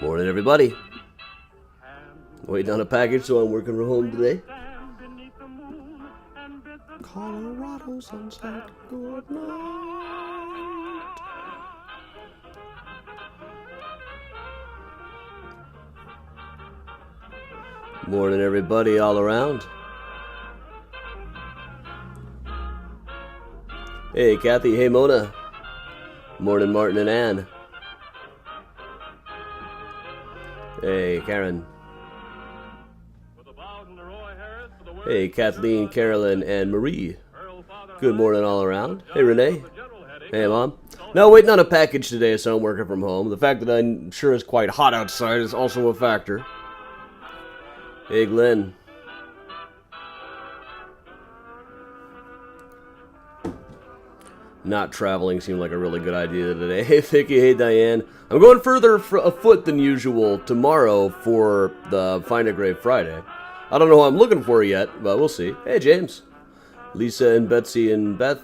Morning, everybody. Waiting on a package, so I'm working from home today. Colorado sunset, good night. Morning, everybody, all around. Hey, Kathy. Hey, Mona. Morning, Martin and Ann. Hey, Karen. Hey, Kathleen, Carolyn, and Marie. Good morning all around. Hey, Renee. Hey, Mom. No, waiting on a package today, so I'm working from home. The fact that I'm sure it's quite hot outside is also a factor. Hey, Glenn. Not traveling seemed like a really good idea today. Hey, Vicky. Hey, Diane. I'm going further afoot than usual tomorrow for the Find a Grave Friday. I don't know what I'm looking for yet, but we'll see. Hey, James. Lisa and Betsy and Beth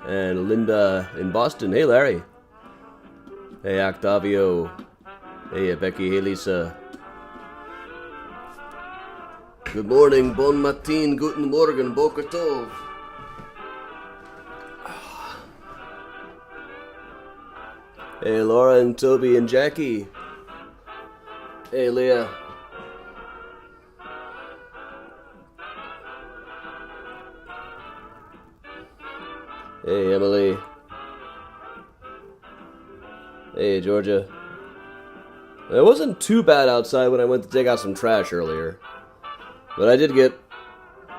and Linda in Boston. Hey, Larry. Hey, Octavio. Hey, Becky. Hey, Lisa. Good morning. Bon matin. Guten Morgen. Boker Tov. Hey, Laura and Toby and Jackie. Hey, Leah. Hey, Emily. Hey, Georgia. It wasn't too bad outside when I went to take out some trash earlier. But I did get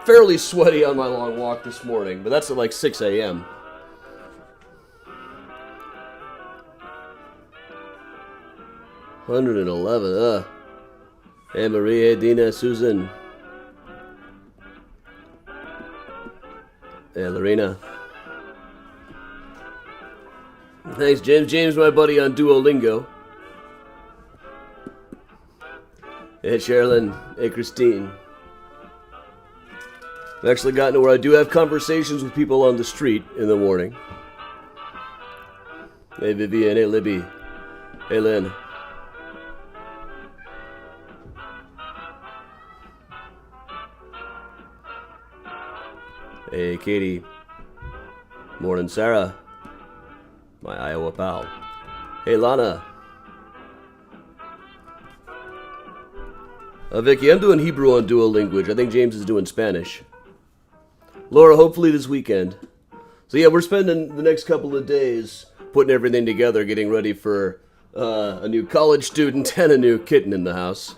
fairly sweaty on my long walk this morning. But that's at like 6 a.m. $111, Hey, Marie, hey, Dina, Susan. Hey, Lorena. Thanks, James. James, my buddy on Duolingo. Hey, Sherilyn. Hey, Christine. I've actually gotten to where I do have conversations with people on the street in the morning. Hey, Vivian. Hey, Libby. Hey, Lynn. Hey, Katie. Morning, Sarah. My Iowa pal. Hey, Lana. Vicky, I'm doing Hebrew on Duolingo. I think James is doing Spanish. Laura, hopefully this weekend. So yeah, we're spending the next couple of days putting everything together, getting ready for a new college student and a new kitten in the house.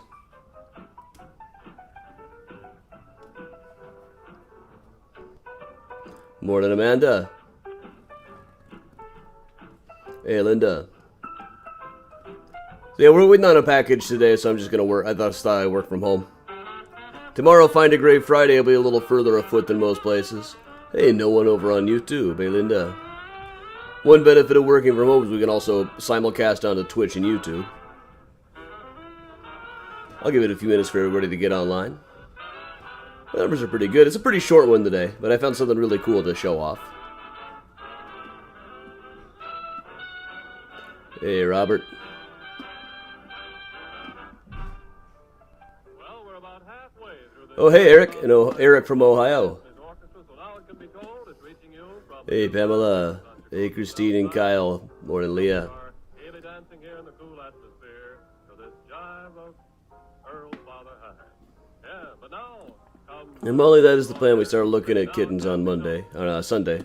Morning, Amanda. Hey, Linda. So yeah, we're waiting on a package today, so I'm just gonna work. I thought I'd work from home. Tomorrow, Find a Grave Friday will be a little further afoot than most places. Hey, no one over on YouTube. Hey, Linda. One benefit of working from home is we can also simulcast onto Twitch and YouTube. I'll give it a few minutes for everybody to get online. The numbers are pretty good. It's a pretty short one today, but I found something really cool to show off. Hey, Robert. Well, we're about halfway through this. Oh, hey, Eric. Eric from Ohio. Hey, Pamela. Hey, Christine and Kyle. Morning, Leah. Gaily dancing here in the cool atmosphere to this jive of Earl Father High. Yeah, but now comes... And Molly, that is the plan. We start looking at kittens on Sunday.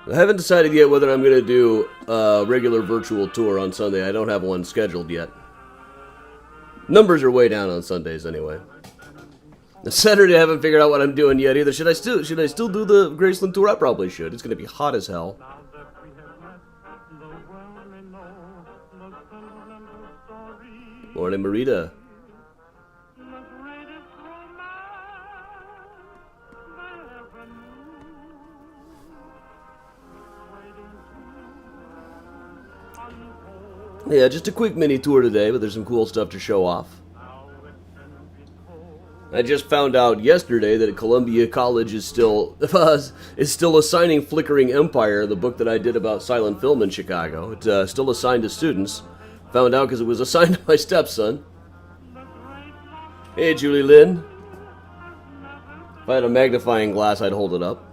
I haven't decided yet whether I'm going to do a regular virtual tour on Sunday. I don't have one scheduled yet. Numbers are way down on Sundays anyway. Saturday I haven't figured out what I'm doing yet either. Should I still do the Graceland tour? I probably should. It's going to be hot as hell. Morning, Marita. Yeah, just a quick mini tour today, but there's some cool stuff to show off. I just found out yesterday that Columbia College is still assigning Flickering Empire, the book that I did about silent film in Chicago. It's still assigned to students. Found out because it was assigned to my stepson. Hey, Julie Lynn. If I had a magnifying glass, I'd hold it up.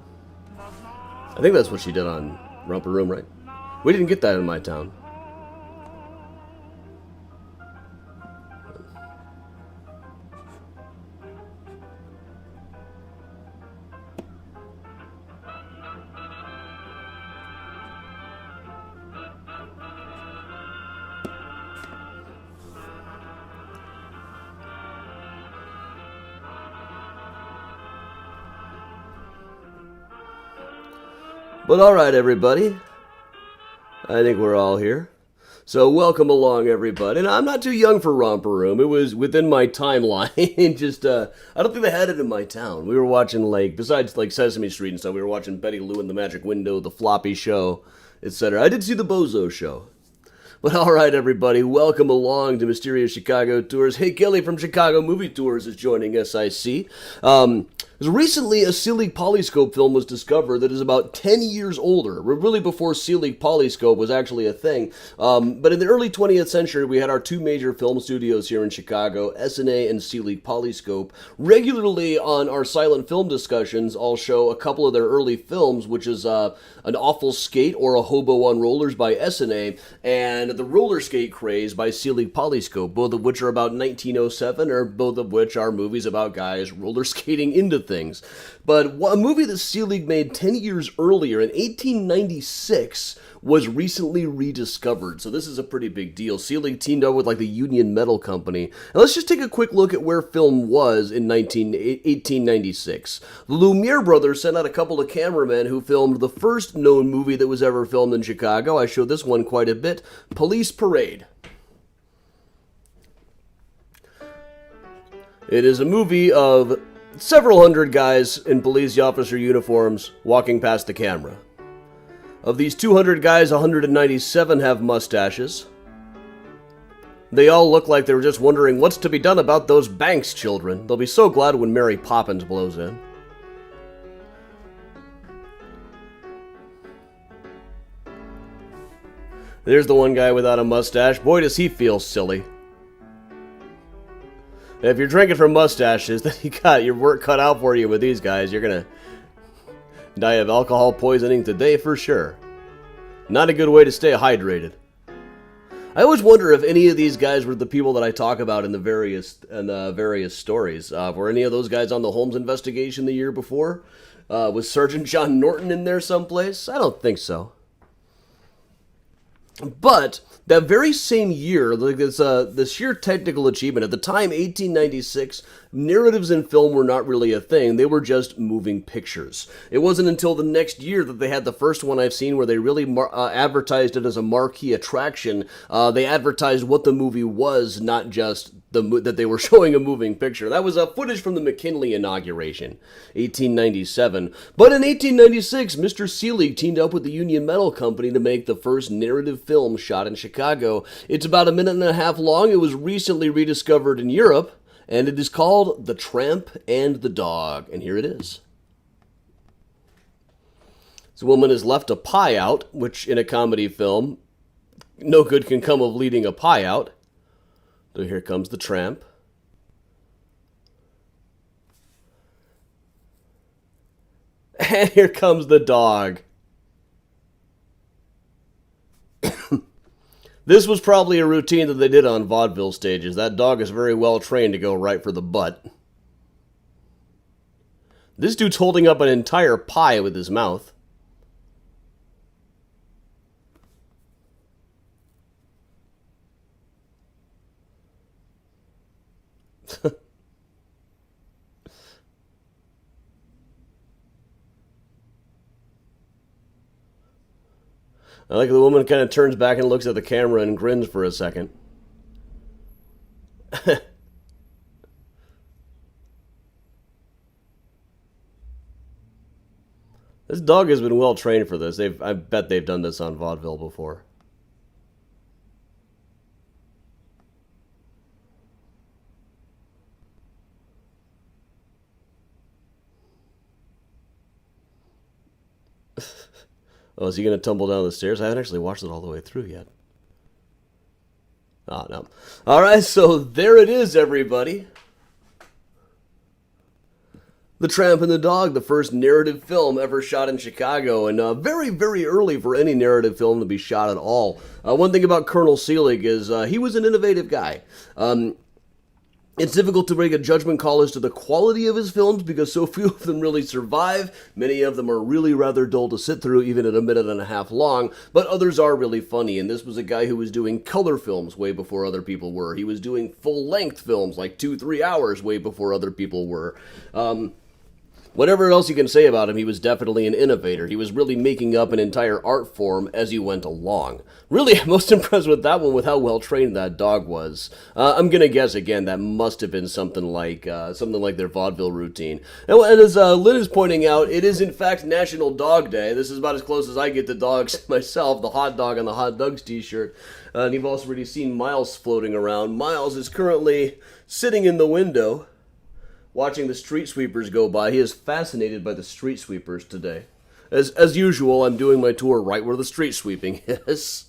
I think that's what she did on Romper Room, right? We didn't get that in my town. But alright, everybody. I think we're all here. So welcome along, everybody. And I'm not too young for Romper Room. It was within my timeline. I don't think they had it in my town. We were watching, besides Sesame Street and stuff, we were watching Betty Lou and the Magic Window, The Floppy Show, etc. I did see the Bozo Show. But alright, everybody, welcome along to Mysterious Chicago Tours. Hey, Kelly from Chicago Movie Tours is joining us, I see. Recently, a Selig Polyscope film was discovered that is about 10 years older, really before Selig Polyscope was actually a thing. But in the early 20th century, we had our two major film studios here in Chicago, SNA and Selig Polyscope. Regularly on our silent film discussions, I'll show a couple of their early films, which is An Awful Skate or A Hobo on Rollers by SNA, and The Roller Skate Craze by Selig Polyscope, both of which are about 1907, or both of which are movies about guys roller skating into things. But a movie that Selig made 10 years earlier, in 1896, was recently rediscovered. So this is a pretty big deal. Selig teamed up with the Union Metal Company. And let's just take a quick look at where film was in 1896. The Lumiere brothers sent out a couple of cameramen who filmed the first known movie that was ever filmed in Chicago. I showed this one quite a bit. Police Parade. It is a movie of several hundred guys in police officer uniforms walking past the camera. Of these 200 guys, 197 have mustaches. They all look like they were just wondering what's to be done about those Banks children. They'll be so glad when Mary Poppins blows in. There's the one guy without a mustache. Boy, does he feel silly. If you're drinking from mustaches, then you got your work cut out for you with these guys. You're gonna die of alcohol poisoning today for sure. Not a good way to stay hydrated. I always wonder if any of these guys were the people that I talk about in the various stories. Were any of those guys on the Holmes investigation the year before? Was Sergeant John Norton in there someplace? I don't think so. But that very same year, the sheer technical achievement, at the time, 1896, narratives in film were not really a thing. They were just moving pictures. It wasn't until the next year that they had the first one I've seen where they really advertised it as a marquee attraction. They advertised what the movie was, not just that they were showing a moving picture. That was footage from the McKinley inauguration, 1897. But in 1896, Mr. Selig teamed up with the Union Metal Company to make the first narrative film shot in Chicago. It's about a minute and a half long. It was recently rediscovered in Europe, and it is called The Tramp and the Dog. And here it is. This woman has left a pie out, which in a comedy film, no good can come of leading a pie out. So here comes the tramp. And here comes the dog. This was probably a routine that they did on vaudeville stages. That dog is very well trained to go right for the butt. This dude's holding up an entire pie with his mouth. I like the woman kind of turns back and looks at the camera and grins for a second. This dog has been well trained for this. I bet they've done this on vaudeville before. Oh, is he going to tumble down the stairs? I haven't actually watched it all the way through yet. Oh, no. All right, so there it is, everybody. The Tramp and the Dog, the first narrative film ever shot in Chicago, and very, very early for any narrative film to be shot at all. One thing about Colonel Seelig is he was an innovative guy. It's difficult to make a judgment call as to the quality of his films because so few of them really survive. Many of them are really rather dull to sit through, even at a minute and a half long, but others are really funny, and this was a guy who was doing color films way before other people were. He was doing full-length films, like 2-3 hours, way before other people were. Whatever else you can say about him, he was definitely an innovator. He was really making up an entire art form as he went along. Really, I'm most impressed with that one, with how well trained that dog was. I'm gonna guess again that must have been something like their vaudeville routine. And as Lynn is pointing out, it is in fact National Dog Day. This is about as close as I get to dogs myself. The hot dog on the Hot Dogs t-shirt. And you've also already seen Miles floating around. Miles is currently sitting in the window, watching the street sweepers go by. He is fascinated by the street sweepers today. As usual, I'm doing my tour right where the street sweeping is.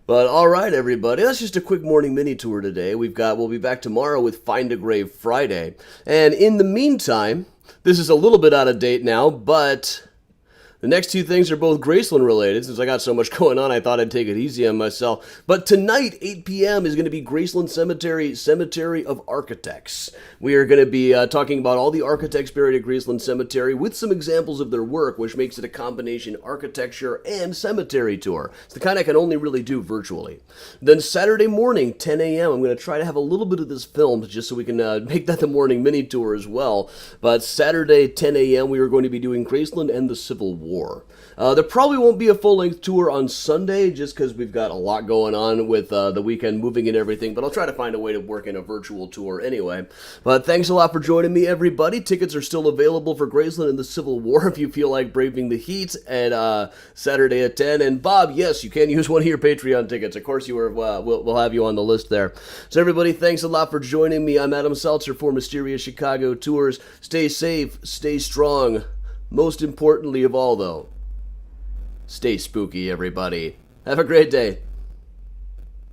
But alright everybody, that's just a quick morning mini tour today. We'll be back tomorrow with Find a Grave Friday. And in the meantime, this is a little bit out of date now, but the next two things are both Graceland related. Since I got so much going on, I thought I'd take it easy on myself. But tonight, 8 p.m. is going to be Graceland Cemetery of Architects. We are going to be talking about all the architects buried at Graceland Cemetery with some examples of their work, which makes it a combination architecture and cemetery tour. It's the kind I can only really do virtually. Then Saturday morning, 10 a.m., I'm going to try to have a little bit of this filmed just so we can make that the morning mini tour as well. But Saturday, 10 a.m., we are going to be doing Graceland and the Civil War. There probably won't be a full-length tour on Sunday just because we've got a lot going on with the weekend moving and everything, but I'll try to find a way to work in a virtual tour anyway. But thanks a lot for joining me, everybody. Tickets are still available for Graceland and the Civil War if you feel like braving the heat at Saturday at 10. And Bob, yes, you can use one of your Patreon tickets. Of course, we'll have you on the list there. So everybody, thanks a lot for joining me. I'm Adam Seltzer for Mysterious Chicago Tours. Stay safe, stay strong. Most importantly of all, though, stay spooky, everybody. Have a great day.